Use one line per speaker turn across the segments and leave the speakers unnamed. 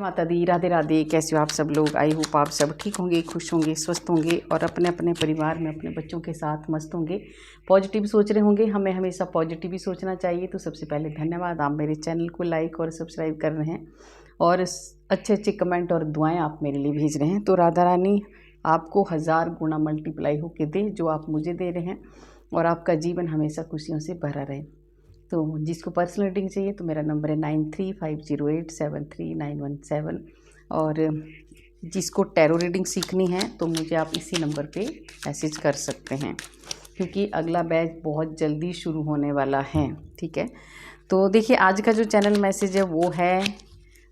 माता दी, राधे राधे। कैसे हो आप सब लोग? आई होप आप सब ठीक होंगे, खुश होंगे, स्वस्थ होंगे और अपने अपने परिवार में अपने बच्चों के साथ मस्त होंगे, पॉजिटिव सोच रहे होंगे। हमें हमेशा पॉजिटिव ही सोचना चाहिए। तो सबसे पहले धन्यवाद, आप मेरे चैनल को लाइक और सब्सक्राइब कर रहे हैं और अच्छे अच्छे कमेंट और दुआएँ आप मेरे लिए भेज रहे हैं। तो राधा रानी आपको 1000 गुना मल्टीप्लाई होकर दे जो आप मुझे दे रहे हैं और आपका जीवन हमेशा खुशियों से भरा रहे। तो जिसको पर्सनल रीडिंग चाहिए तो मेरा नंबर है 9350873917 और जिसको टैरो रीडिंग सीखनी है तो मुझे आप इसी नंबर पे मैसेज कर सकते हैं, क्योंकि अगला बैच बहुत जल्दी शुरू होने वाला है। ठीक है, तो देखिए आज का जो चैनल मैसेज है वो है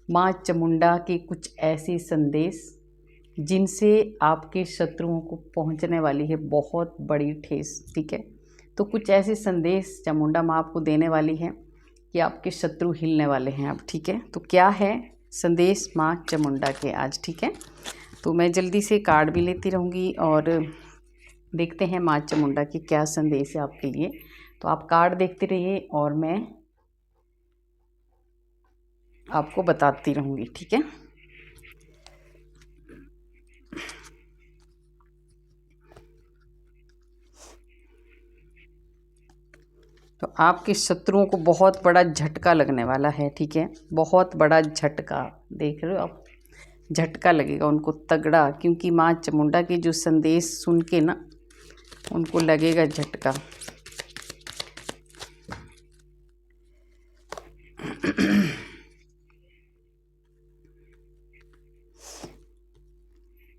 माँ चामुंडा के कुछ ऐसे संदेश जिनसे आपके शत्रुओं को पहुंचने वाली है बहुत बड़ी ठेस। ठीक है, तो कुछ ऐसे संदेश चामुंडा माँ आपको देने वाली है कि आपके शत्रु हिलने वाले हैं अब। ठीक है, तो क्या है संदेश माँ चामुंडा के आज? ठीक है, तो मैं जल्दी से कार्ड भी लेती रहूँगी और देखते हैं माँ चामुंडा की क्या संदेश है आपके लिए। तो आप कार्ड देखते रहिए और मैं आपको बताती रहूँगी। ठीक है, तो आपके शत्रुओं को बहुत बड़ा झटका लगने वाला है। ठीक है, बहुत बड़ा झटका, देख रहे हो आप, झटका लगेगा उनको तगड़ा, क्योंकि माँ चामुंडा के जो संदेश सुन के ना उनको लगेगा झटका।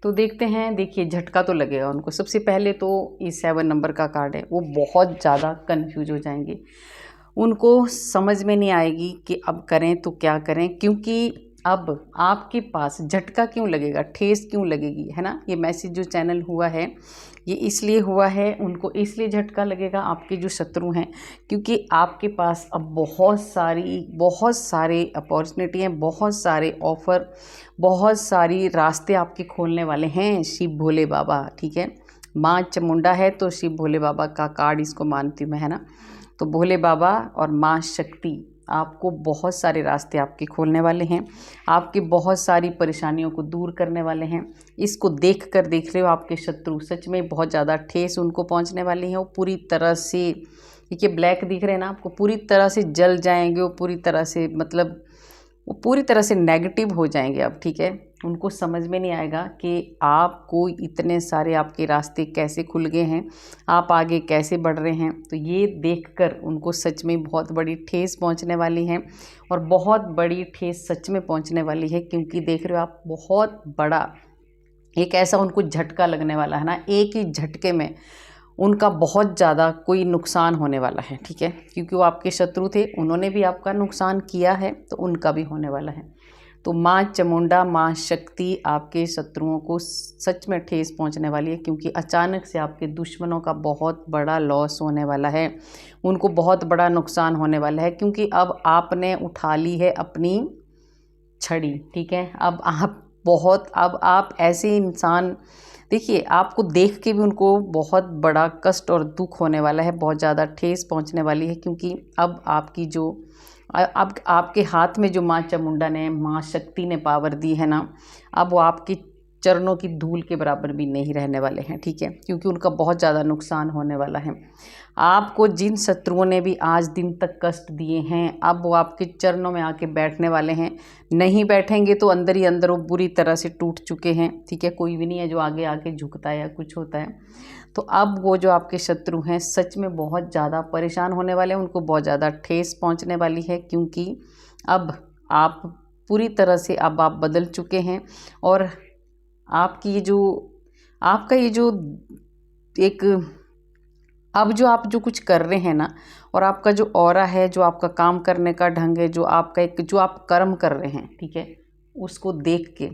तो देखते हैं, देखिए झटका तो लगेगा उनको। सबसे पहले तो ये 7 नंबर का कार्ड है, वो बहुत ज़्यादा कंफ्यूज हो जाएंगे, उनको समझ में नहीं आएगी कि अब करें तो क्या करें, क्योंकि अब आपके पास झटका क्यों लगेगा, ठेस क्यों लगेगी, है ना। ये मैसेज जो चैनल हुआ है ये इसलिए हुआ है, उनको इसलिए झटका लगेगा आपके जो शत्रु हैं, क्योंकि आपके पास अब बहुत सारे अपॉर्चुनिटी हैं, बहुत सारे ऑफ़र, बहुत सारी रास्ते आपके खोलने वाले हैं शिव भोले बाबा। ठीक है, माँ चामुंडा है तो शिव भोले बाबा का कार्ड इसको मानती हूँ मैं, है ना। तो भोले बाबा और माँ शक्ति आपको बहुत सारे रास्ते आपके खोलने वाले हैं, आपकी बहुत सारी परेशानियों को दूर करने वाले हैं। इसको देख रहे हो आपके शत्रु सच में बहुत ज़्यादा ठेस उनको पहुंचने वाली है। वो पूरी तरह से, देखिए ब्लैक दिख रहे हैं ना आपको, पूरी तरह से जल जाएंगे वो, पूरी तरह से, मतलब वो पूरी तरह से नेगेटिव हो जाएंगे अब। ठीक है, उनको समझ में नहीं आएगा कि आपको इतने सारे आपके रास्ते कैसे खुल गए हैं, आप आगे कैसे बढ़ रहे हैं। तो ये देखकर उनको सच में बहुत बड़ी ठेस पहुंचने वाली है और बहुत बड़ी ठेस सच में पहुंचने वाली है, क्योंकि देख रहे हो आप बहुत बड़ा एक ऐसा उनको झटका लगने वाला है ना, एक ही झटके में उनका बहुत ज़्यादा कोई नुकसान होने वाला है। ठीक है, क्योंकि वो आपके शत्रु थे, उन्होंने भी आपका नुकसान किया है तो उनका भी होने वाला है। तो माँ चामुंडा, माँ शक्ति आपके शत्रुओं को सच में ठेस पहुंचने वाली है, क्योंकि अचानक से आपके दुश्मनों का बहुत बड़ा लॉस होने वाला है, उनको बहुत बड़ा नुकसान होने वाला है, क्योंकि अब आपने उठा ली है अपनी छड़ी। ठीक है, अब आप ऐसे इंसान, देखिए आपको देख के भी उनको बहुत बड़ा कष्ट और दुख होने वाला है, बहुत ज़्यादा ठेस पहुंचने वाली है, क्योंकि अब आपकी जो अब आपके हाथ में जो माँ चामुंडा ने, माँ शक्ति ने पावर दी है ना, अब वो आपकी चरणों की धूल के बराबर भी नहीं रहने वाले हैं। ठीक है, क्योंकि उनका बहुत ज़्यादा नुकसान होने वाला है। आपको जिन शत्रुओं ने भी आज दिन तक कष्ट दिए हैं, अब वो आपके चरणों में आके बैठने वाले हैं। नहीं बैठेंगे तो अंदर ही अंदर वो बुरी तरह से टूट चुके हैं। ठीक है, कोई भी नहीं है जो आगे आके झुकता है या कुछ होता है। तो अब वो जो आपके शत्रु हैं सच में बहुत ज़्यादा परेशान होने वाले हैं, उनको बहुत ज़्यादा ठेस पहुंचने वाली है, क्योंकि अब आप पूरी तरह से अब आप बदल चुके हैं और आपकी ये जो एक, अब जो आप जो कुछ कर रहे हैं ना, और आपका जो ऑरा है, जो आपका काम करने का ढंग है, जो आपका एक जो आप कर्म कर रहे हैं, ठीक है, उसको देख के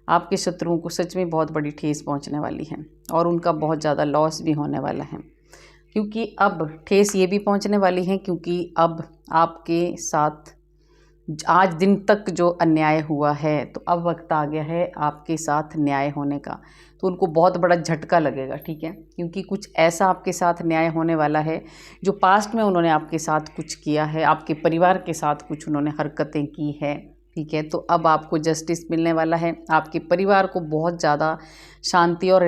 आपके शत्रुओं को सच में बहुत बड़ी ठेस पहुंचने वाली है और उनका बहुत ज़्यादा लॉस भी होने वाला है। क्योंकि अब ठेस ये भी पहुंचने वाली है, क्योंकि अब आपके साथ आज दिन तक जो अन्याय हुआ है, तो अब वक्त आ गया है आपके साथ न्याय होने का। तो उनको बहुत बड़ा झटका लगेगा। ठीक है, क्योंकि कुछ ऐसा आपके साथ न्याय होने वाला है जो पास्ट में उन्होंने आपके साथ कुछ किया है, आपके परिवार के साथ कुछ उन्होंने हरकतें की है, ठीक है। तो अब आपको जस्टिस मिलने वाला है, आपके परिवार को बहुत ज़्यादा शांति और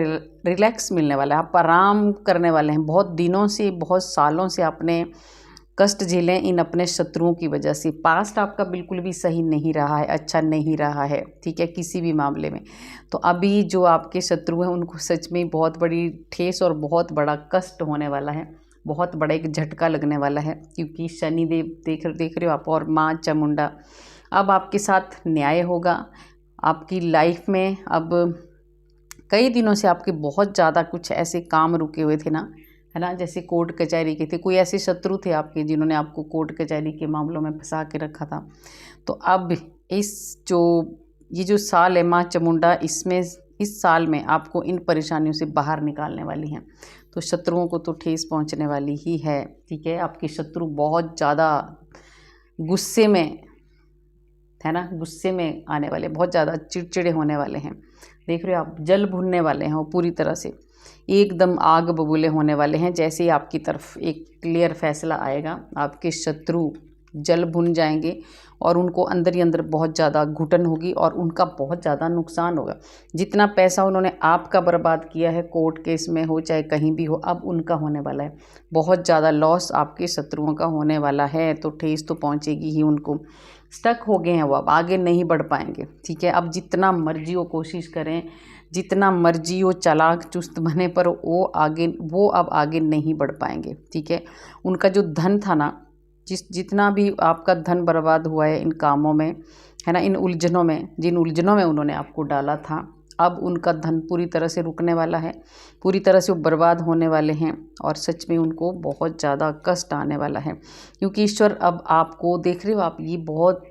रिलैक्स मिलने वाला है, आप आराम करने वाले हैं। बहुत दिनों से, बहुत सालों से आपने कष्ट झेले इन अपने शत्रुओं की वजह से। पास्ट आपका बिल्कुल भी सही नहीं रहा है, अच्छा नहीं रहा है, ठीक है, किसी भी मामले में। तो अभी जो आपके शत्रु हैं उनको सच में बहुत बड़ी ठेस और बहुत बड़ा कष्ट होने वाला है, बहुत बड़ा एक झटका लगने वाला है, क्योंकि शनिदेव देख रहे हो आप, और माँ चामुंडा अब आपके साथ न्याय होगा आपकी लाइफ में। अब कई दिनों से आपके बहुत ज़्यादा कुछ ऐसे काम रुके हुए थे ना, है ना, जैसे कोर्ट कचहरी के थे, कोई ऐसे शत्रु थे आपके जिन्होंने आपको कोर्ट कचहरी के मामलों में फंसा के रखा था। तो अब ये जो साल है माँ चामुंडा, इसमें इस साल में आपको इन परेशानियों से बाहर निकालने वाली हैं। तो शत्रुओं को तो ठेस पहुंचने वाली ही है, ठीक है। आपके शत्रु बहुत ज़्यादा गुस्से में, है ना, गुस्से में आने वाले, बहुत ज़्यादा चिड़चिड़े होने वाले हैं। देख रहे हो आप, जल भुनने वाले हैं वो पूरी तरह से, एकदम आग बबूले होने वाले हैं। जैसे ही आपकी तरफ एक क्लियर फैसला आएगा, आपके शत्रु जल भुन जाएंगे और उनको अंदर ही अंदर बहुत ज़्यादा घुटन होगी और उनका बहुत ज़्यादा नुकसान होगा। जितना पैसा उन्होंने आपका बर्बाद किया है, कोर्ट केस में हो चाहे कहीं भी हो, अब उनका होने वाला है। बहुत ज़्यादा लॉस आपके शत्रुओं का होने वाला है। तो ठेस तो पहुँचेगी ही उनको, स्टक हो गए हैं वो, अब आगे नहीं बढ़ पाएंगे, ठीक है। अब जितना मर्जी वो कोशिश करें, जितना मर्जी वो चालाक चुस्त बने, पर वो अब आगे नहीं बढ़ पाएंगे, ठीक है। उनका जो धन था ना, जितना भी आपका धन बर्बाद हुआ है इन कामों में, है ना, इन उलझनों में, जिन उलझनों में उन्होंने आपको डाला था, अब उनका धन पूरी तरह से रुकने वाला है, पूरी तरह से वो बर्बाद होने वाले हैं। और सच में उनको बहुत ज़्यादा कष्ट आने वाला है, क्योंकि ईश्वर अब आपको देख रहे हो आप, ये बहुत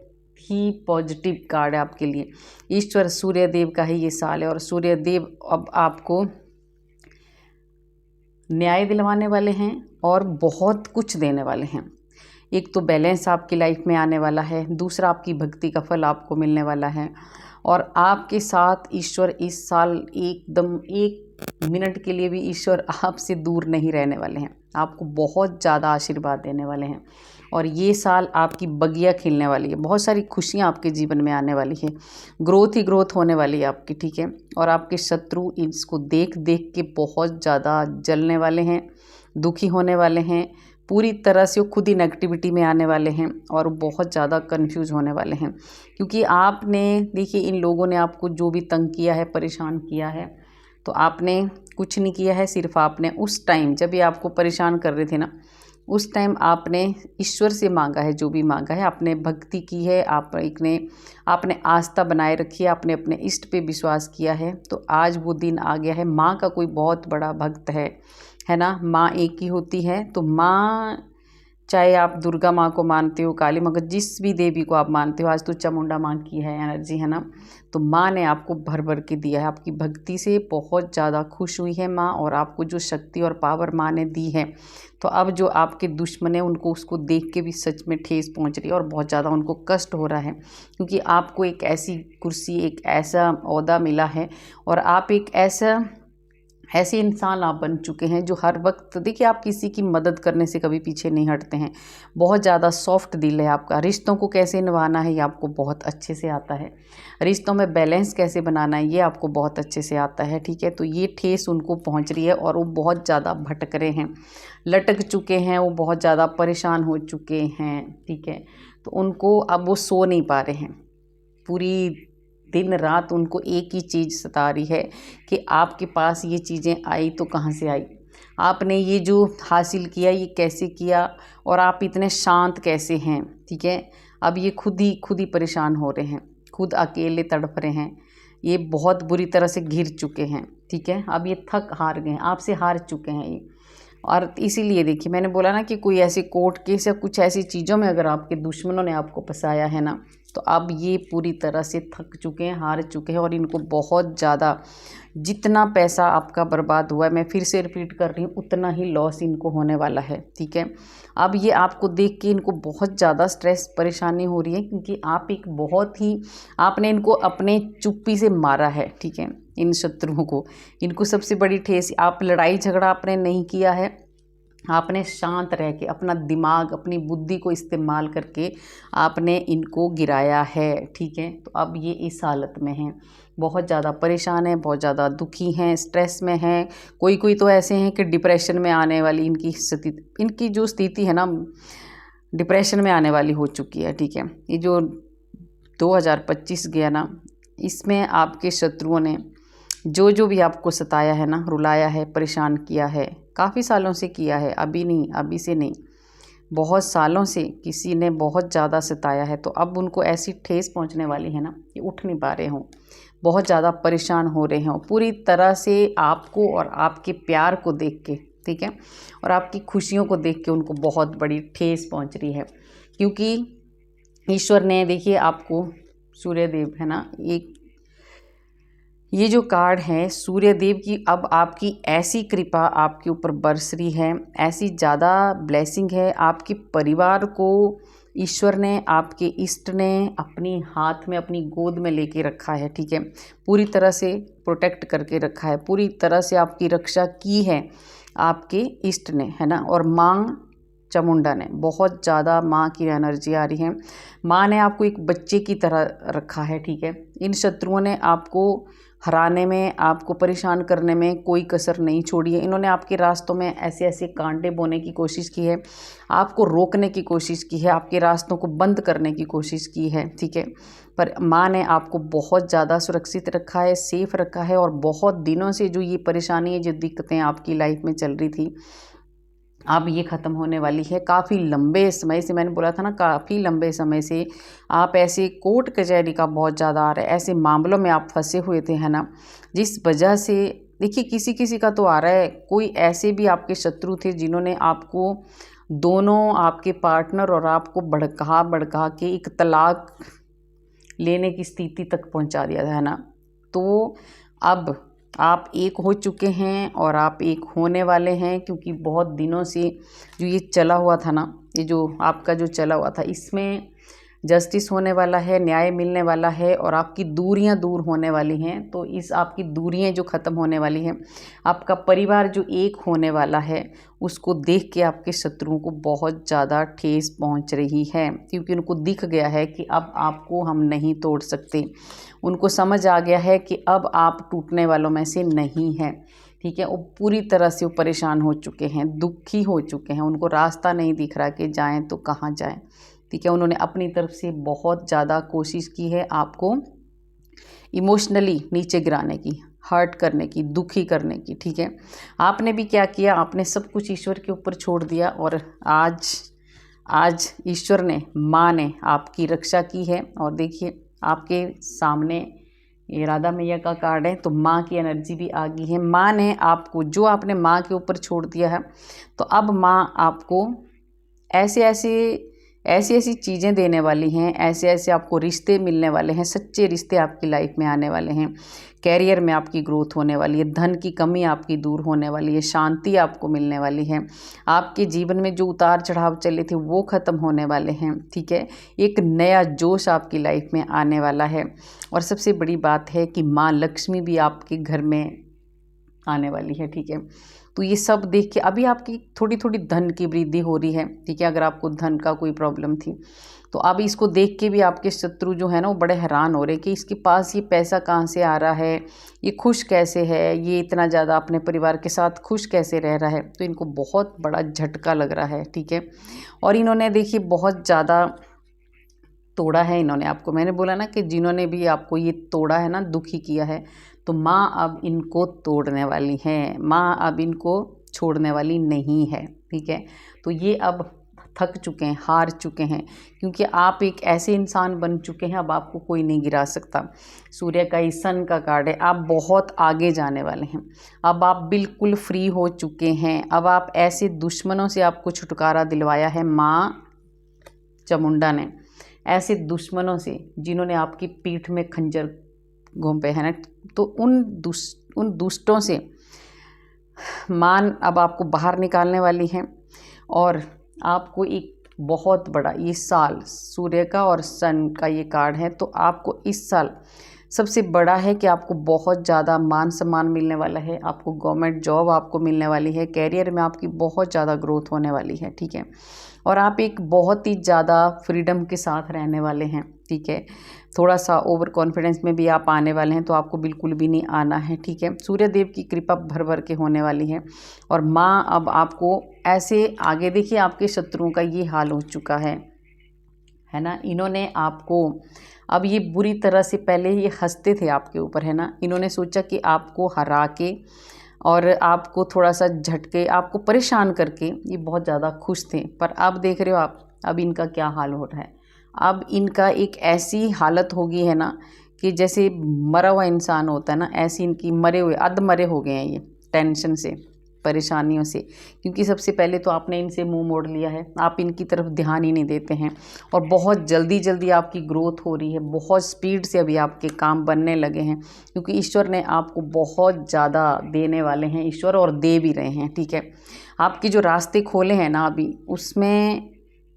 ही पॉजिटिव कार्ड है आपके लिए। ईश्वर सूर्यदेव का ही ये साल है और सूर्यदेव अब आपको न्याय दिलवाने वाले हैं और बहुत कुछ देने वाले हैं। एक तो बैलेंस आपकी लाइफ में आने वाला है, दूसरा आपकी भक्ति का फल आपको मिलने वाला है। और आपके साथ ईश्वर इस साल एकदम 1 मिनट के लिए भी ईश्वर आपसे दूर नहीं रहने वाले हैं, आपको बहुत ज़्यादा आशीर्वाद देने वाले हैं। और ये साल आपकी बगिया खिलने वाली है, बहुत सारी खुशियाँ आपके जीवन में आने वाली है, ग्रोथ ही ग्रोथ होने वाली है आपकी, ठीक है। और आपके शत्रु इसको देख देख के बहुत ज़्यादा जलने वाले हैं, दुखी होने वाले हैं, पूरी तरह से वो खुद ही नेगेटिविटी में आने वाले हैं और बहुत ज़्यादा कंफ्यूज होने वाले हैं। क्योंकि आपने देखिए, इन लोगों ने आपको जो भी तंग किया है, परेशान किया है, तो आपने कुछ नहीं किया है, सिर्फ आपने उस टाइम जब ये आपको परेशान कर रहे थे ना, उस टाइम आपने ईश्वर से मांगा है, जो भी मांगा है, आपने भक्ति की है, आपने आस्था बनाए रखी है, आपने अपने इष्ट पे विश्वास किया है। तो आज वो दिन आ गया है। माँ का कोई बहुत बड़ा भक्त है ना, माँ एक ही होती है। तो माँ, चाहे आप दुर्गा माँ को मानते हो, काली माँ को, जिस भी देवी को आप मानते हो, आज तो चामुंडा माँ की है एनर्जी, है ना। तो माँ ने आपको भर भर के दिया है, आपकी भक्ति से बहुत ज़्यादा खुश हुई है माँ, और आपको जो शक्ति और पावर माँ ने दी है, तो अब जो आपके दुश्मन हैं उनको उसको देख के भी सच में ठेस पहुँच रही है और बहुत ज़्यादा उनको कष्ट हो रहा है। क्योंकि आपको एक ऐसी कुर्सी, एक ऐसा ओहदा मिला है और आप एक ऐसे इंसान आप बन चुके हैं जो हर वक्त, देखिए, आप किसी की मदद करने से कभी पीछे नहीं हटते हैं। बहुत ज़्यादा सॉफ्ट दिल है आपका, रिश्तों को कैसे निभाना है ये आपको बहुत अच्छे से आता है, रिश्तों में बैलेंस कैसे बनाना है ये आपको बहुत अच्छे से आता है, ठीक है। तो ये ठेस उनको पहुंच रही है और वो बहुत ज़्यादा भटक रहे हैं, लटक चुके हैं, वो बहुत ज़्यादा परेशान हो चुके हैं, ठीक है। तो उनको अब वो सो नहीं पा रहे हैं, पूरी दिन रात उनको एक ही चीज़ सता रही है कि आपके पास ये चीज़ें आई तो कहाँ से आई, आपने ये जो हासिल किया ये कैसे किया, और आप इतने शांत कैसे हैं, ठीक है। अब ये खुद ही परेशान हो रहे हैं, खुद अकेले तड़प रहे हैं, ये बहुत बुरी तरह से घिर चुके हैं, ठीक है। अब ये हार गए हैं, आपसे हार चुके हैं ये। और इसीलिए देखिए, मैंने बोला ना कि कोई ऐसे कोर्ट केस या कुछ ऐसी चीज़ों में अगर आपके दुश्मनों ने आपको फंसाया है ना, तो अब ये पूरी तरह से थक चुके हैं, हार चुके हैं, और इनको बहुत ज़्यादा, जितना पैसा आपका बर्बाद हुआ है, मैं फिर से रिपीट कर रही हूँ, उतना ही लॉस इनको होने वाला है, ठीक है। अब ये आपको देख के इनको बहुत ज़्यादा स्ट्रेस, परेशानी हो रही है, क्योंकि आपने इनको अपने चुप्पी से मारा है, ठीक है। इन शत्रुओं को, इनको सबसे बड़ी ठेस, आप लड़ाई झगड़ा आपने नहीं किया है, आपने शांत रह के अपना दिमाग, अपनी बुद्धि को इस्तेमाल करके आपने इनको गिराया है, ठीक है। तो अब ये इस हालत में हैं, बहुत ज़्यादा परेशान हैं, बहुत ज़्यादा दुखी हैं, स्ट्रेस में हैं। कोई कोई तो ऐसे हैं कि डिप्रेशन में आने वाली इनकी जो स्थिति है ना, डिप्रेशन में आने वाली हो चुकी है, ठीक है। ये जो 2025 गया ना, इसमें आपके शत्रुओं ने जो जो भी आपको सताया है ना, रुलाया है, परेशान किया है, काफ़ी सालों से किया है, अभी नहीं, अभी से नहीं, बहुत सालों से किसी ने बहुत ज़्यादा सताया है। तो अब उनको ऐसी ठेस पहुंचने वाली है ना कि उठ नहीं पा रहे हों, बहुत ज़्यादा परेशान हो रहे हों पूरी तरह से आपको और आपके प्यार को देख के, ठीक है, और आपकी खुशियों को देख के उनको बहुत बड़ी ठेस पहुंच रही है। क्योंकि ईश्वर ने, देखिए, आपको सूर्यदेव है ना, एक ये जो कार्ड है सूर्यदेव की, अब आपकी ऐसी कृपा आपके ऊपर बरस रही है, ऐसी ज़्यादा ब्लेसिंग है। आपके परिवार को ईश्वर ने, आपके इष्ट ने अपनी हाथ में, अपनी गोद में लेके रखा है, ठीक है। पूरी तरह से प्रोटेक्ट करके रखा है, पूरी तरह से आपकी रक्षा की है आपके इष्ट ने, है ना। और माँ चामुंडा ने, बहुत ज़्यादा माँ की एनर्जी आ रही है। माँ ने आपको एक बच्चे की तरह रखा है, ठीक है। इन शत्रुओं ने आपको हराने में, आपको परेशान करने में कोई कसर नहीं छोड़ी है। इन्होंने आपके रास्तों में ऐसे ऐसे कांटे बोने की कोशिश की है, आपको रोकने की कोशिश की है, आपके रास्तों को बंद करने की कोशिश की है, ठीक है। पर माँ ने आपको बहुत ज़्यादा सुरक्षित रखा है, सेफ रखा है। और बहुत दिनों से जो ये परेशानी, जो दिक्कतें आपकी लाइफ में चल रही थी, अब ये ख़त्म होने वाली है। काफ़ी लंबे समय से, मैंने बोला था ना, काफ़ी लंबे समय से आप ऐसे कोर्ट कचहरी का बहुत ज़्यादा आ रहा है, ऐसे मामलों में आप फंसे हुए थे, है ना, जिस वजह से, देखिए, किसी किसी का तो आ रहा है, कोई ऐसे भी आपके शत्रु थे जिन्होंने आपको, दोनों आपके पार्टनर और आपको भड़का भड़का के एक तलाक लेने की स्थिति तक पहुंचा दिया था, है ना। तो अब आप एक हो चुके हैं और आप एक होने वाले हैं, क्योंकि बहुत दिनों से जो ये चला हुआ था ना, ये जो आपका जो चला हुआ था, इसमें जस्टिस होने वाला है, न्याय मिलने वाला है और आपकी दूरियां दूर होने वाली हैं। तो इस आपकी दूरियां जो ख़त्म होने वाली हैं, आपका परिवार जो एक होने वाला है, उसको देख के आपके शत्रुओं को बहुत ज़्यादा ठेस पहुंच रही है। क्योंकि उनको दिख गया है कि अब आपको हम नहीं तोड़ सकते, उनको समझ आ गया है कि अब आप टूटने वालों में से नहीं हैं, ठीक है। वो पूरी तरह से वो परेशान हो चुके हैं, दुखी हो चुके हैं, उनको रास्ता नहीं दिख रहा कि जाएं तो कहाँ जाएं, ठीक है। उन्होंने अपनी तरफ से बहुत ज़्यादा कोशिश की है आपको इमोशनली नीचे गिराने की, हर्ट करने की, दुखी करने की, ठीक है। आपने भी क्या किया, आपने सब कुछ ईश्वर के ऊपर छोड़ दिया। और आज ईश्वर ने, माँ ने आपकी रक्षा की है। और देखिए, आपके सामने ये राधा मैया का कार्ड है, तो माँ की एनर्जी भी आ गई है। माँ ने आपको, जो आपने माँ के ऊपर छोड़ दिया है, तो अब माँ आपको ऐसी ऐसी चीज़ें देने वाली हैं, ऐसे ऐसे आपको रिश्ते मिलने वाले हैं, सच्चे रिश्ते आपकी लाइफ में आने वाले हैं। कैरियर में आपकी ग्रोथ होने वाली है, धन की कमी आपकी दूर होने वाली है, शांति आपको मिलने वाली है, आपके जीवन में जो उतार चढ़ाव चले थे वो ख़त्म होने वाले हैं, ठीक है। एक नया जोश आपकी लाइफ में आने वाला है। और सबसे बड़ी बात है कि माँ लक्ष्मी भी आपके घर में आने वाली है, ठीक है। तो ये सब देख के अभी आपकी थोड़ी थोड़ी धन की वृद्धि हो रही है, ठीक है। अगर आपको धन का कोई प्रॉब्लम थी, तो अब इसको देख के भी आपके शत्रु जो है ना, वो बड़े हैरान हो रहे हैं कि इसके पास ये पैसा कहाँ से आ रहा है, ये खुश कैसे है, ये इतना ज़्यादा अपने परिवार के साथ खुश कैसे रह रहा है। तो इनको बहुत बड़ा झटका लग रहा है, ठीक है। और इन्होंने, देखिए, बहुत ज़्यादा तोड़ा है इन्होंने आपको। मैंने बोला ना कि जिन्होंने भी आपको ये तोड़ा है ना, दुखी किया है, तो माँ अब इनको तोड़ने वाली है, माँ अब इनको छोड़ने वाली नहीं है, ठीक है। तो ये अब थक चुके हैं, हार चुके हैं, क्योंकि आप एक ऐसे इंसान बन चुके हैं, अब आपको कोई नहीं गिरा सकता। सूर्य का, इस सन का कार्ड है, आप बहुत आगे जाने वाले हैं। अब आप बिल्कुल फ्री हो चुके हैं। अब आप ऐसे दुश्मनों से आपको छुटकारा दिलवाया है माँ चामुंडा ने, ऐसे दुश्मनों से जिन्होंने आपकी पीठ में खंजर घोंपे हैं ना, तो उन दुष्टों से मान अब आपको बाहर निकालने वाली हैं। और आपको एक बहुत बड़ा, ये साल सूर्य का और सन का ये कार्ड है, तो आपको इस साल सबसे बड़ा है कि आपको बहुत ज़्यादा मान सम्मान मिलने वाला है, आपको गवर्नमेंट जॉब आपको मिलने वाली है, कैरियर में आपकी बहुत ज़्यादा ग्रोथ होने वाली है, ठीक है। और आप एक बहुत ही ज़्यादा फ्रीडम के साथ रहने वाले हैं, ठीक है। थोड़ा सा ओवर कॉन्फिडेंस में भी आप आने वाले हैं, तो आपको बिल्कुल भी नहीं आना है, ठीक है। सूर्य देव की कृपा भर भर के होने वाली है। और माँ अब आपको ऐसे आगे देखिए, आपके शत्रुओं का ये हाल हो चुका है ना। इन्होंने आपको अब ये बुरी तरह से, पहले ये हंसते थे आपके ऊपर, है ना। इन्होंने सोचा कि आपको हरा के और आपको थोड़ा सा झटके, आपको परेशान करके ये बहुत ज़्यादा खुश थे। पर अब देख रहे हो आप, अब इनका क्या हाल हो रहा है। अब इनका एक ऐसी हालत होगी, है ना, कि जैसे मरा हुआ इंसान होता है ना, ऐसी इनकी मरे हुए अध मरे हो गए हैं ये, टेंशन से, परेशानियों से। क्योंकि सबसे पहले तो आपने इनसे मुंह मोड़ लिया है, आप इनकी तरफ ध्यान ही नहीं देते हैं। और बहुत जल्दी जल्दी आपकी ग्रोथ हो रही है, बहुत स्पीड से अभी आपके काम बनने लगे हैं, क्योंकि ईश्वर ने आपको बहुत ज़्यादा देने वाले हैं ईश्वर, और दे भी रहे हैं, ठीक है। आपके जो रास्ते खोले हैं ना अभी, उसमें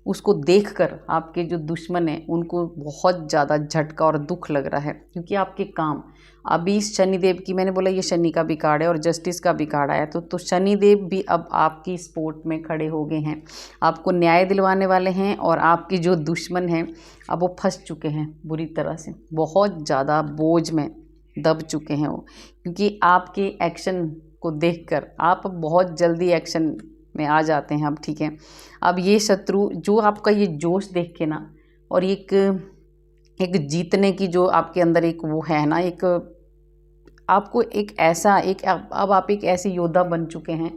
उसको देखकर आपके जो दुश्मन हैं उनको बहुत ज़्यादा झटका और दुख लग रहा है, क्योंकि आपके काम अभी शनिदेव की, मैंने बोला ये शनि का भी कार्ड है और जस्टिस का भी कार्ड आया, तो शनिदेव भी अब आपकी सपोर्ट में खड़े हो गए हैं, आपको न्याय दिलवाने वाले हैं। और आपके जो दुश्मन हैं अब वो फंस चुके हैं बुरी तरह से, बहुत ज़्यादा बोझ में दब चुके हैं वो, क्योंकि आपके एक्शन को देखकर आप बहुत जल्दी एक्शन में आ जाते हैं अब, ठीक है। अब ये शत्रु जो आपका ये जोश देख के ना, और एक जीतने की जो आपके अंदर एक वो है ना, एक आपको एक ऐसा एक अब आप एक ऐसे योद्धा बन चुके हैं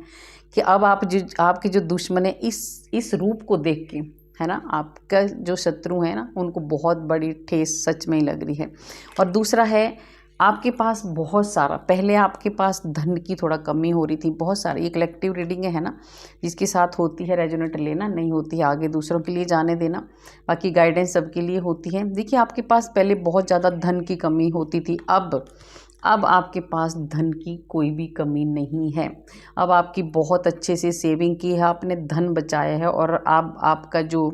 कि अब आप जो आपके जो दुश्मन है इस रूप को देख के, है ना, आपका जो शत्रु है ना, उनको बहुत बड़ी ठेस सच में ही लग रही है। और दूसरा है, आपके पास बहुत सारा, पहले आपके पास धन की थोड़ा कमी हो रही थी, बहुत सारी, ये कलेक्टिव रीडिंग है ना, जिसके साथ होती है रेजोनेट लेना, नहीं होती है आगे दूसरों के लिए जाने देना, बाकी गाइडेंस सबके लिए होती है। देखिए, आपके पास पहले बहुत ज़्यादा धन की कमी होती थी, अब आपके पास धन की कोई भी कमी नहीं है। अब आपकी बहुत अच्छे से सेविंग की है, आपने धन बचाया है, और अब आपका जो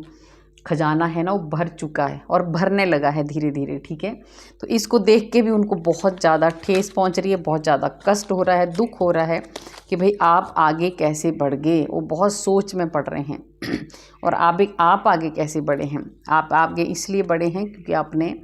खजाना है ना वो भर चुका है और भरने लगा है धीरे धीरे, ठीक है। तो इसको देख के भी उनको बहुत ज़्यादा ठेस पहुंच रही है, बहुत ज़्यादा कष्ट हो रहा है, दुख हो रहा है कि भाई आप आगे कैसे बढ़ गए, वो बहुत सोच में पड़ रहे हैं। और आप आगे कैसे बढ़े हैं, आप आगे इसलिए बढ़े हैं क्योंकि आपने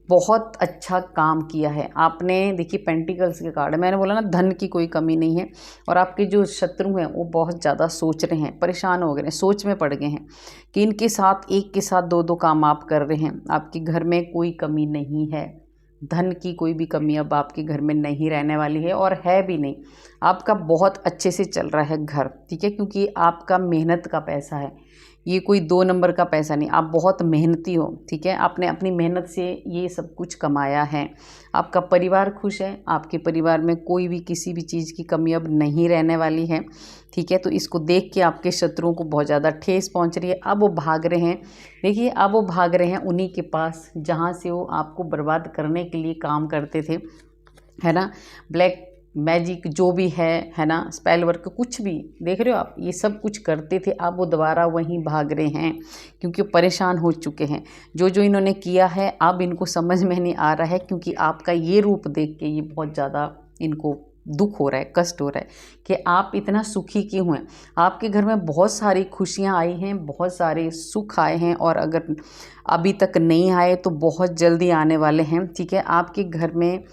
बहुत अच्छा काम किया है। आपने देखिए, पेंटिकल्स के कार्ड है, मैंने बोला ना धन की कोई कमी नहीं है। और आपके जो शत्रु हैं वो बहुत ज़्यादा सोच रहे हैं, परेशान हो गए हैं, सोच में पड़ गए हैं कि इनके साथ एक के साथ दो काम आप कर रहे हैं। आपके घर में कोई कमी नहीं है, धन की कोई भी कमी अब आपके घर में नहीं रहने वाली है, और है भी नहीं। आपका बहुत अच्छे से चल रहा है घर, ठीक है, क्योंकि आपका मेहनत का पैसा है, ये कोई 2 नंबर का पैसा नहीं। आप बहुत मेहनती हो, ठीक है, आपने अपनी मेहनत से ये सब कुछ कमाया है। आपका परिवार खुश है, आपके परिवार में कोई भी किसी भी चीज़ की कमी अब नहीं रहने वाली है, ठीक है। तो इसको देख के आपके शत्रुओं को बहुत ज़्यादा ठेस पहुंच रही है। अब वो भाग रहे हैं, देखिए अब वो भाग रहे हैं उन्हीं के पास जहाँ से वो आपको बर्बाद करने के लिए काम करते थे, है ना। ब्लैक मैजिक जो भी है ना, स्पेल वर्क, कुछ भी देख रहे हो आप, ये सब कुछ करते थे, अब वो दोबारा वहीं भाग रहे हैं क्योंकि परेशान हो चुके हैं। जो इन्होंने किया है अब इनको समझ में नहीं आ रहा है, क्योंकि आपका ये रूप देख के ये बहुत ज़्यादा इनको दुख हो रहा है, कष्ट हो रहा है कि आप इतना सुखी क्यों हैं। आपके घर में बहुत सारी खुशियाँ आई हैं, बहुत सारे सुख आए हैं, और अगर अभी तक नहीं आए तो बहुत जल्दी आने वाले हैं, ठीक है। आपके घर में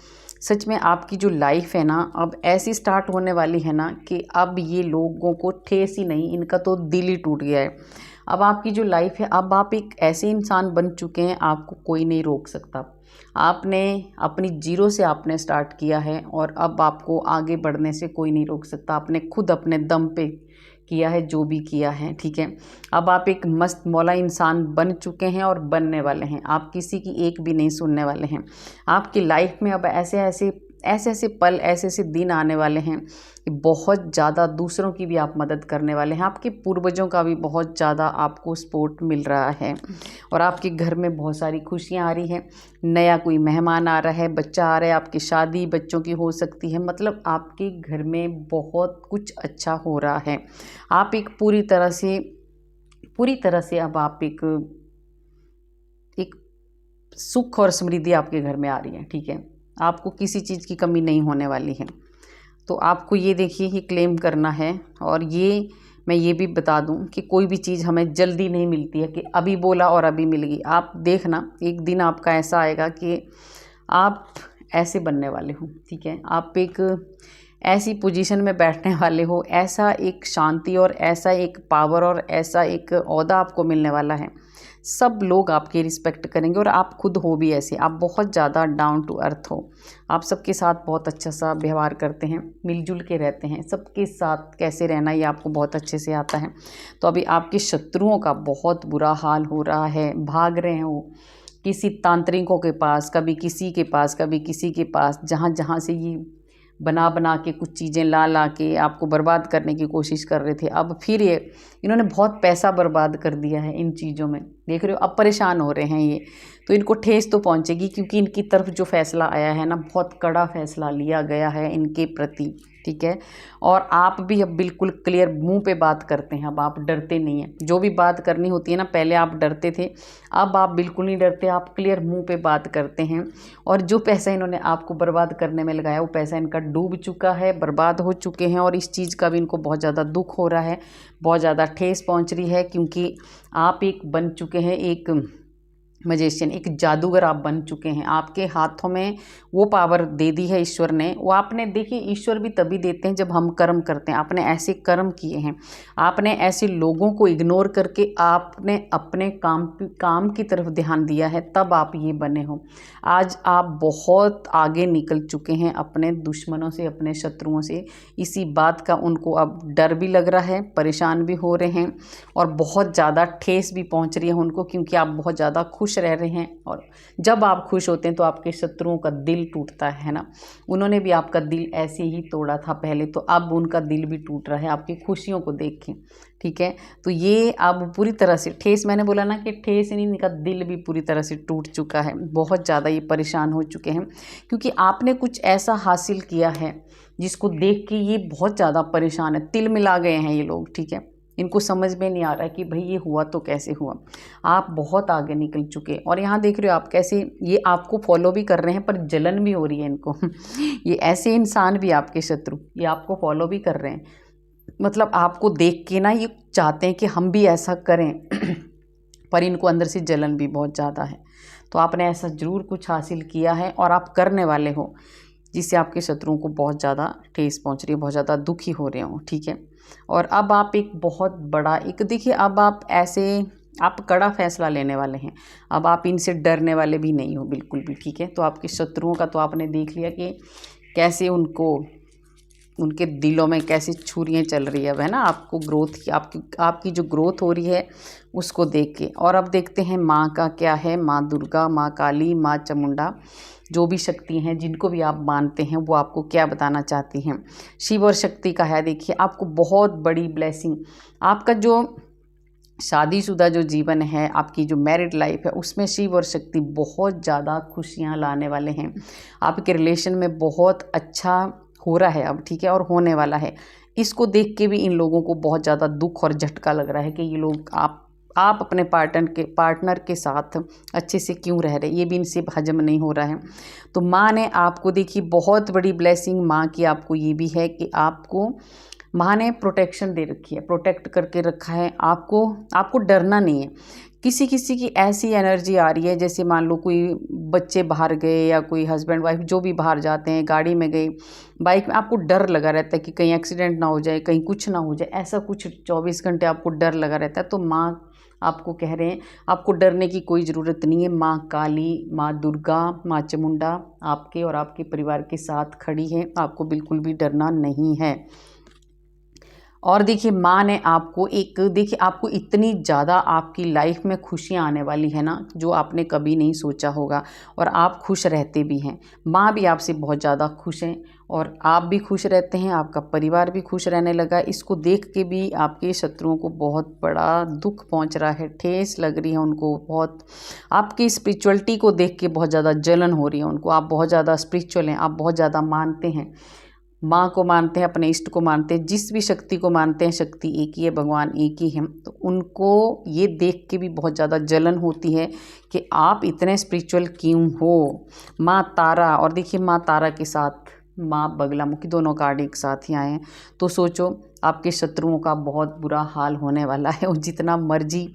सच में आपकी जो लाइफ है ना अब ऐसी स्टार्ट होने वाली है ना कि अब ये लोगों को ठेस ही नहीं, इनका तो दिल ही टूट गया है। अब आपकी जो लाइफ है, अब आप एक ऐसे इंसान बन चुके हैं, आपको कोई नहीं रोक सकता। आपने अपनी जीरो से आपने स्टार्ट किया है, और अब आपको आगे बढ़ने से कोई नहीं रोक सकता। आपने खुद अपने दम पे किया है जो भी किया है, ठीक है। अब आप एक मस्त मौला इंसान बन चुके हैं और बनने वाले हैं, आप किसी की एक भी नहीं सुनने वाले हैं। आपकी लाइफ में अब ऐसे ऐसे पल, ऐसे ऐसे दिन आने वाले हैं कि बहुत ज़्यादा दूसरों की भी आप मदद करने वाले हैं। आपके पूर्वजों का भी बहुत ज़्यादा आपको सपोर्ट मिल रहा है, और आपके घर में बहुत सारी खुशियाँ आ रही हैं। नया कोई मेहमान आ रहा है, बच्चा आ रहा है, आपकी शादी बच्चों की हो सकती है, मतलब आपके घर में बहुत कुछ अच्छा हो रहा है। आप एक पूरी तरह से अब आप एक सुख और समृद्धि आपके घर में आ रही है, ठीक है। आपको किसी चीज़ की कमी नहीं होने वाली है। तो आपको ये देखिए कि क्लेम करना है। और ये मैं ये भी बता दूं कि कोई भी चीज़ हमें जल्दी नहीं मिलती है कि अभी बोला और अभी मिल गई। आप देखना एक दिन आपका ऐसा आएगा कि आप ऐसे बनने वाले हो, ठीक है। आप एक ऐसी पोजीशन में बैठने वाले हो, ऐसा एक शांति और ऐसा एक पावर और ऐसा एक ओहदा आपको मिलने वाला है। सब लोग आपकी रिस्पेक्ट करेंगे और आप खुद हो भी ऐसे। आप बहुत ज़्यादा डाउन टू अर्थ हो। आप सबके साथ बहुत अच्छा सा व्यवहार करते हैं, मिलजुल के रहते हैं। सबके साथ कैसे रहना ये आपको बहुत अच्छे से आता है। तो अभी आपके शत्रुओं का बहुत बुरा हाल हो रहा है, भाग रहे हो किसी तांत्रिकों के पास, कभी किसी के पास, कभी किसी के पास, जहाँ जहाँ से ये बना बना के कुछ चीज़ें ला ला के आपको बर्बाद करने की कोशिश कर रहे थे। अब फिर ये इन्होंने बहुत पैसा बर्बाद कर दिया है इन चीज़ों में, देख रहे हो। अब परेशान हो रहे हैं ये, तो इनको ठेस तो पहुंचेगी, क्योंकि इनकी तरफ जो फैसला आया है ना, बहुत कड़ा फैसला लिया गया है इनके प्रति, ठीक है। और आप भी अब बिल्कुल क्लियर मुंह पे बात करते हैं। अब आप डरते नहीं हैं। जो भी बात करनी होती है ना, पहले आप डरते थे, अब आप बिल्कुल नहीं डरते। आप क्लियर मुंह पे बात करते हैं। और जो पैसा इन्होंने आपको बर्बाद करने में लगाया, वो पैसा इनका डूब चुका है, बर्बाद हो चुके हैं। और इस चीज़ का भी इनको बहुत ज़्यादा दुख हो रहा है, बहुत ज़्यादा ठेस पहुंच रही है, क्योंकि आप एक बन चुके हैं एक मजिशियन, एक जादूगर आप बन चुके हैं। आपके हाथों में वो पावर दे दी है ईश्वर ने। वो आपने देखिए, ईश्वर भी तभी देते हैं जब हम कर्म करते हैं। आपने ऐसे कर्म किए हैं, आपने ऐसे लोगों को इग्नोर करके आपने अपने काम की तरफ ध्यान दिया है, तब आप ये बने हो। आज आप बहुत आगे निकल चुके हैं अपने दुश्मनों से, अपने शत्रुओं से। इसी बात का उनको अब डर भी लग रहा है, परेशान भी हो रहे हैं और बहुत ज़्यादा ठेस भी पहुंच रही है उनको, क्योंकि आप बहुत ज़्यादा खुश रह रहे हैं। और जब आप खुश होते हैं तो आपके शत्रुओं का दिल टूटता है ना। उन्होंने भी आपका दिल ऐसे ही तोड़ा था पहले, तो अब उनका दिल भी टूट रहा है आपकी खुशियों को देख के, ठीक है। तो ये अब पूरी तरह से ठेस, मैंने बोला ना कि ठेस नहीं, इनका दिल भी पूरी तरह से टूट चुका है। बहुत ज़्यादा ये परेशान हो चुके हैं, क्योंकि आपने कुछ ऐसा हासिल किया है जिसको देख के ये बहुत ज़्यादा परेशान है। तिल मिला गए हैं ये लोग, ठीक है। इनको समझ में नहीं आ रहा है कि भाई ये हुआ तो कैसे हुआ। आप बहुत आगे निकल चुके। और यहाँ देख रहे हो आप कैसे ये आपको फॉलो भी कर रहे हैं, पर जलन भी हो रही है इनको। ये ऐसे इंसान भी आपके शत्रु, ये आपको फॉलो भी कर रहे हैं। मतलब आपको देख के ना ये चाहते हैं कि हम भी ऐसा करें। पर इनको अंदर से जलन भी बहुत ज़्यादा है। तो आपने ऐसा ज़रूर कुछ हासिल किया है और आप करने वाले हो, जिससे आपके शत्रुओं को बहुत ज़्यादा ठेस पहुंच रही है, बहुत ज़्यादा दुखी हो रहे हो, ठीक है। और अब आप एक बहुत बड़ा एक देखिए, अब आप ऐसे आप कड़ा फैसला लेने वाले हैं। अब आप इनसे डरने वाले भी नहीं हो बिल्कुल भी, ठीक है। तो आपके शत्रुओं का तो आपने देख लिया कि कैसे उनको उनके दिलों में कैसी छुरियाँ चल रही है, अब है ना। आपको ग्रोथ की आपकी जो ग्रोथ हो रही है उसको देख के। और अब देखते हैं माँ का क्या है। माँ दुर्गा, माँ काली, माँ चामुंडा, जो भी शक्ति हैं जिनको भी आप मानते हैं, वो आपको क्या बताना चाहती हैं। शिव और शक्ति का है, देखिए आपको बहुत बड़ी ब्लेसिंग। आपका जो शादीशुदा जो जीवन है, आपकी जो मैरिड लाइफ है, उसमें शिव और शक्ति बहुत ज़्यादा खुशियाँ लाने वाले हैं। आपके रिलेशन में बहुत अच्छा हो रहा है अब, ठीक है, और होने वाला है। इसको देख के भी इन लोगों को बहुत ज़्यादा दुख और झटका लग रहा है कि ये लोग आप अपने पार्टनर के साथ अच्छे से क्यों रह रहे, ये भी इनसे हजम नहीं हो रहा है। तो माँ ने आपको देखिए बहुत बड़ी ब्लेसिंग माँ की आपको ये भी है कि आपको माँ ने प्रोटेक्शन दे रखी है, प्रोटेक्ट करके रखा है आपको डरना नहीं है। किसी किसी की ऐसी एनर्जी आ रही है, जैसे मान लो कोई बच्चे बाहर गए या कोई हस्बैंड वाइफ जो भी बाहर जाते हैं, गाड़ी में गए, बाइक में, आपको डर लगा रहता है कि कहीं एक्सीडेंट ना हो जाए, कहीं कुछ ना हो जाए, ऐसा कुछ 24 घंटे आपको डर लगा रहता है। तो माँ आपको कह रहे हैं आपको डरने की कोई ज़रूरत नहीं है। माँ काली, माँ दुर्गा, माँ चामुंडा आपके और आपके परिवार के साथ खड़ी है, आपको बिल्कुल भी डरना नहीं है। और देखिए माँ ने आपको देखिए आपको इतनी ज़्यादा आपकी लाइफ में खुशियाँ आने वाली है ना, जो आपने कभी नहीं सोचा होगा। और आप खुश रहते भी हैं, माँ भी आपसे बहुत ज़्यादा खुश हैं और आप भी खुश रहते हैं, आपका परिवार भी खुश रहने लगा। इसको देख के भी आपके शत्रुओं को बहुत बड़ा दुख पहुंच रहा है, ठेस लग रही है उनको बहुत। आपकी स्पिरिचुअलिटी को देख के बहुत ज़्यादा जलन हो रही है उनको। आप बहुत ज़्यादा स्पिरिचुअल हैं, आप बहुत ज़्यादा मानते हैं। माँ को मानते हैं, अपने इष्ट को मानते हैं, जिस भी शक्ति को मानते हैं, शक्ति एक ही है, भगवान एक ही है, तो उनको ये देख के भी बहुत ज़्यादा जलन होती है कि आप इतने स्पिरिचुअल क्यों हो। माँ तारा, और देखिए माँ तारा के साथ माँ बगलामुखी दोनों कार्ड एक साथ ही आए हैं, तो सोचो आपके शत्रुओं का बहुत बुरा हाल होने वाला है। और जितना मर्जी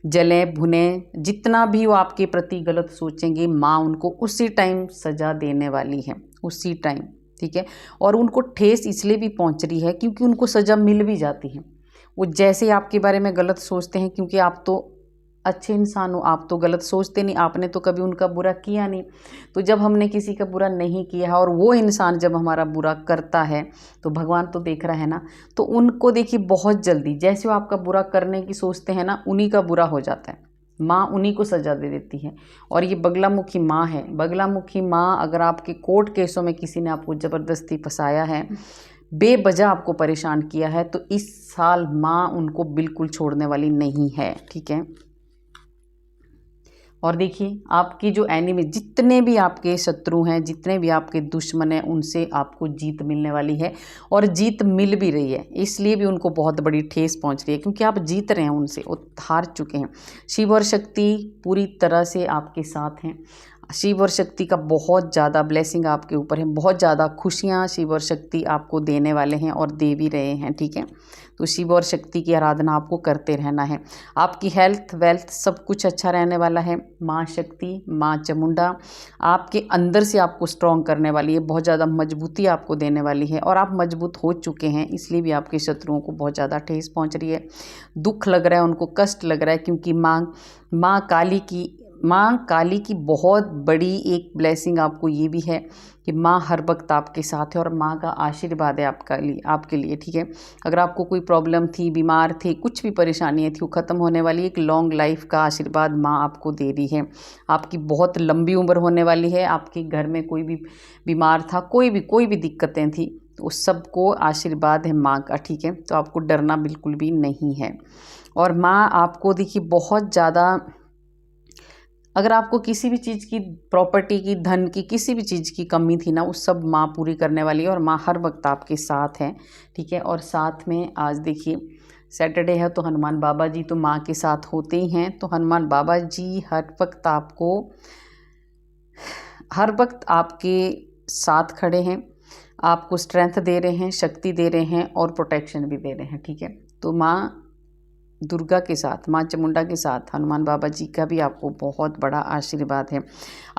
जले भुने, जितना भी वो आपके प्रति गलत सोचेंगे, माँ उनको उसी टाइम सज़ा देने वाली है, उसी टाइम, ठीक है। और उनको ठेस इसलिए भी पहुंच रही है क्योंकि उनको सज़ा मिल भी जाती है। वो जैसे आपके बारे में गलत सोचते हैं, क्योंकि आप तो अच्छे इंसान हो, आप तो गलत सोचते नहीं, आपने तो कभी उनका बुरा किया नहीं। तो जब हमने किसी का बुरा नहीं किया है और वो इंसान जब हमारा बुरा करता है तो भगवान तो देख रहा है ना, तो उनको देखिए बहुत जल्दी जैसे वो आपका बुरा करने की सोचते हैं ना, उन्हीं का बुरा हो जाता है। माँ उन्हीं को सज़ा दे देती है। और ये बगलामुखी माँ है। बगलामुखी माँ, अगर आपके कोर्ट केसों में किसी ने आपको ज़बरदस्ती फंसाया है, बेवजह आपको परेशान किया है, तो इस साल माँ उनको बिल्कुल छोड़ने वाली नहीं है, ठीक है। और देखिए आपकी जो एनिमी, जितने भी आपके शत्रु हैं, जितने भी आपके दुश्मन हैं, उनसे आपको जीत मिलने वाली है और जीत मिल भी रही है। इसलिए भी उनको बहुत बड़ी ठेस पहुंच रही है क्योंकि आप जीत रहे हैं उनसे, वो हार चुके हैं। शिव और शक्ति पूरी तरह से आपके साथ हैं। शिव और शक्ति का बहुत ज़्यादा ब्लेसिंग आपके ऊपर है, बहुत ज़्यादा खुशियाँ शिव और शक्ति आपको देने वाले हैं और दे भी रहे हैं, ठीक है। तो शिव और शक्ति की आराधना आपको करते रहना है। आपकी हेल्थ वेल्थ सब कुछ अच्छा रहने वाला है। माँ शक्ति, माँ चामुंडा आपके अंदर से आपको स्ट्रॉन्ग करने वाली है, बहुत ज़्यादा मजबूती आपको देने वाली है। और आप मजबूत हो चुके हैं, इसलिए भी आपके शत्रुओं को बहुत ज़्यादा ठेस पहुँच रही है, दुख लग रहा है, उनको कष्ट लग रहा है, क्योंकि माँ काली की बहुत बड़ी एक ब्लेसिंग आपको ये भी है कि माँ हर वक्त आपके साथ है और माँ का आशीर्वाद है आपके लिए, ठीक है। अगर आपको कोई प्रॉब्लम थी, बीमार थे, कुछ भी परेशानियाँ थी, वो ख़त्म होने वाली, एक लॉन्ग लाइफ का आशीर्वाद माँ आपको दे रही है। आपकी बहुत लंबी उम्र होने वाली है। आपके घर में कोई भी बीमार था, कोई भी दिक्कतें थी, तो उस सबको आशीर्वाद है माँ का, ठीक है। तो आपको डरना बिल्कुल भी नहीं है। और माँ आपको देखिए बहुत ज़्यादा, अगर आपको किसी भी चीज़ की, प्रॉपर्टी की, धन की, किसी भी चीज़ की कमी थी ना, वो सब माँ पूरी करने वाली है और माँ हर वक्त आपके साथ है, ठीक है। और साथ में आज देखिए सैटरडे है, तो हनुमान बाबा जी तो माँ के साथ होते ही हैं। तो हनुमान बाबा जी हर वक्त आपके साथ खड़े हैं, आपको स्ट्रेंथ दे रहे हैं, शक्ति दे रहे हैं और प्रोटेक्शन भी दे रहे हैं, ठीक है। तो माँ दुर्गा के साथ, माँ चामुंडा के साथ हनुमान बाबा जी का भी आपको बहुत बड़ा आशीर्वाद है।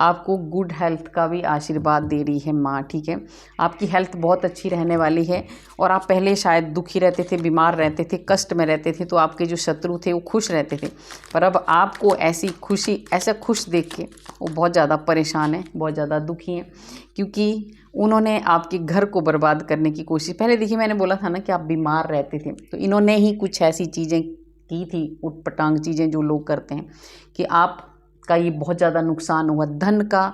आपको गुड हेल्थ का भी आशीर्वाद दे रही है माँ, ठीक है। आपकी हेल्थ बहुत अच्छी रहने वाली है। और आप पहले शायद दुखी रहते थे, बीमार रहते थे, कष्ट में रहते थे, तो आपके जो शत्रु थे वो खुश रहते थे, पर अब आपको ऐसा खुश देख के वो बहुत ज़्यादा परेशान है, बहुत ज़्यादा दुखी हैं, क्योंकि उन्होंने आपके घर को बर्बाद करने की कोशिश, पहले देखिए मैंने बोला था ना कि आप बीमार रहते थे, तो इन्होंने ही कुछ ऐसी चीज़ें की थी, उटपटांग चीज़ें जो लोग करते हैं, कि आपका ये बहुत ज़्यादा नुकसान हुआ, धन का,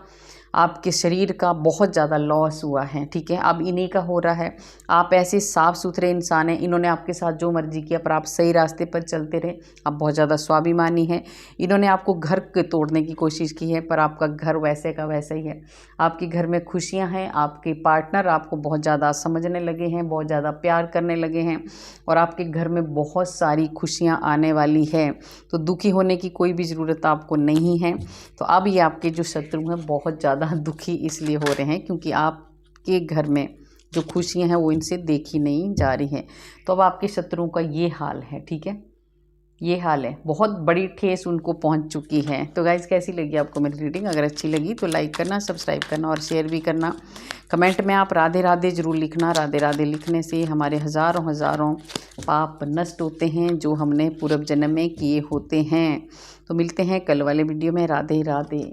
आपके शरीर का बहुत ज़्यादा लॉस हुआ है, ठीक है। अब इन्हीं का हो रहा है। आप ऐसे साफ़ सुथरे इंसान हैं, इन्होंने आपके साथ जो मर्जी किया, पर आप सही रास्ते पर चलते रहे। आप बहुत ज़्यादा स्वाभिमानी हैं। इन्होंने आपको घर के तोड़ने की कोशिश की है, पर आपका घर वैसे का वैसा ही है। आपके घर में खुशियाँ हैं, आपके पार्टनर आपको बहुत ज़्यादा समझने लगे हैं, बहुत ज़्यादा प्यार करने लगे हैं, और आपके घर में बहुत सारी खुशियाँ आने वाली है। तो दुखी होने की कोई भी ज़रूरत आपको नहीं है। तो अब ये आपके जो शत्रु हैं बहुत ज़्यादा दुखी इसलिए हो रहे हैं क्योंकि आपके घर में जो खुशियां हैं वो इनसे देखी नहीं जा रही हैं। तो अब आपके शत्रुओं का ये हाल है, ठीक है, ये हाल है, बहुत बड़ी ठेस उनको पहुंच चुकी है। तो गाइज़ कैसी लगी आपको मेरी रीडिंग? अगर अच्छी लगी तो लाइक करना, सब्सक्राइब करना और शेयर भी करना। कमेंट में आप राधे राधे ज़रूर लिखना। राधे राधे लिखने से हमारे हज़ारों पाप नष्ट होते हैं जो हमने पूर्व जन्म में किए होते हैं। तो मिलते हैं कल वाले वीडियो में। राधे राधे।